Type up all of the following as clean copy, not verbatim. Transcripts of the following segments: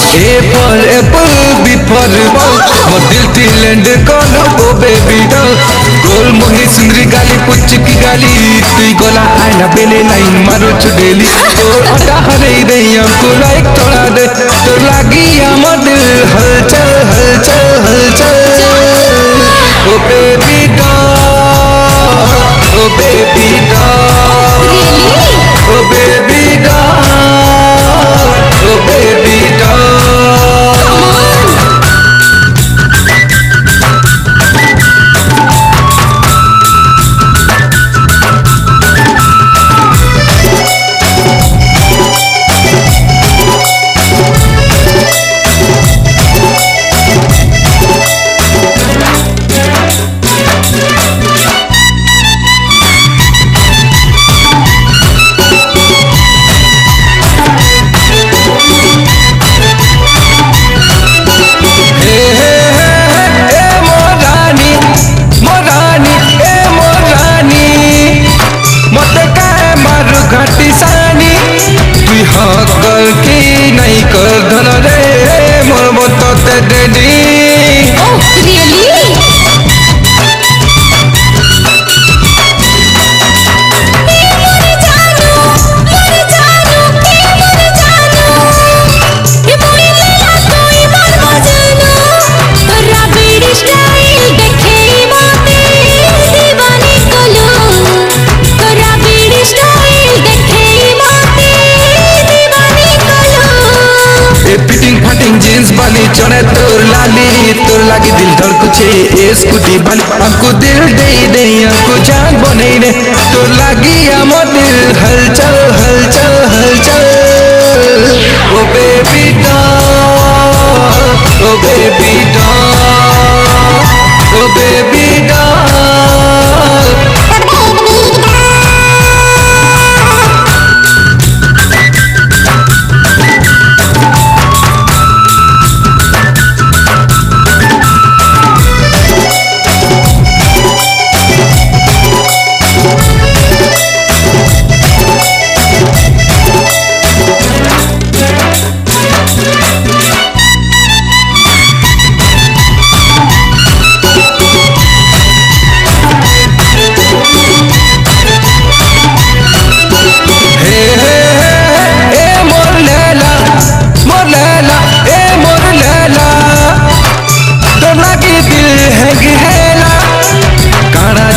A for apple, B for ball. Model Thailand kolo go baby doll. Gol mohi sundri gali puch ki gali. Tui gola aina bele line maru chudeli. Tor ata hare de amko like thoda de. Tor lagi model halchal halchal halchal. Oh baby doll, oh baby doll, oh baby doll, oh baby doll. नहीं कर धन रे मोर मत ते daddy oh really jeans वाली चढ़े तोर लाली तोर लागी दिल धड़कुछे ए स्कूटी वाली हमको दिल दे दे हमको जान बने रे तोर लागी हम दिल हलचल हलचल हलचल ओ बेबी डॉल ओ बेबी डॉल ओ बेबी डॉल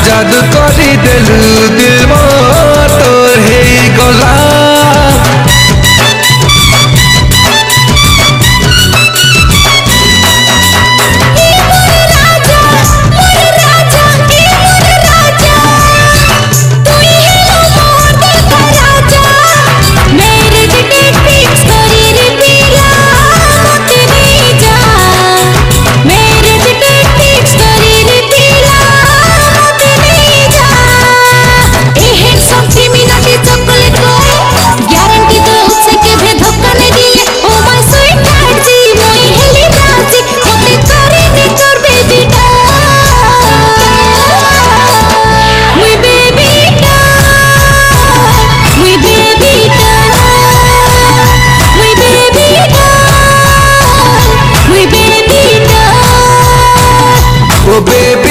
जादू करी दिलू दिल मो तोर हे गला Oh baby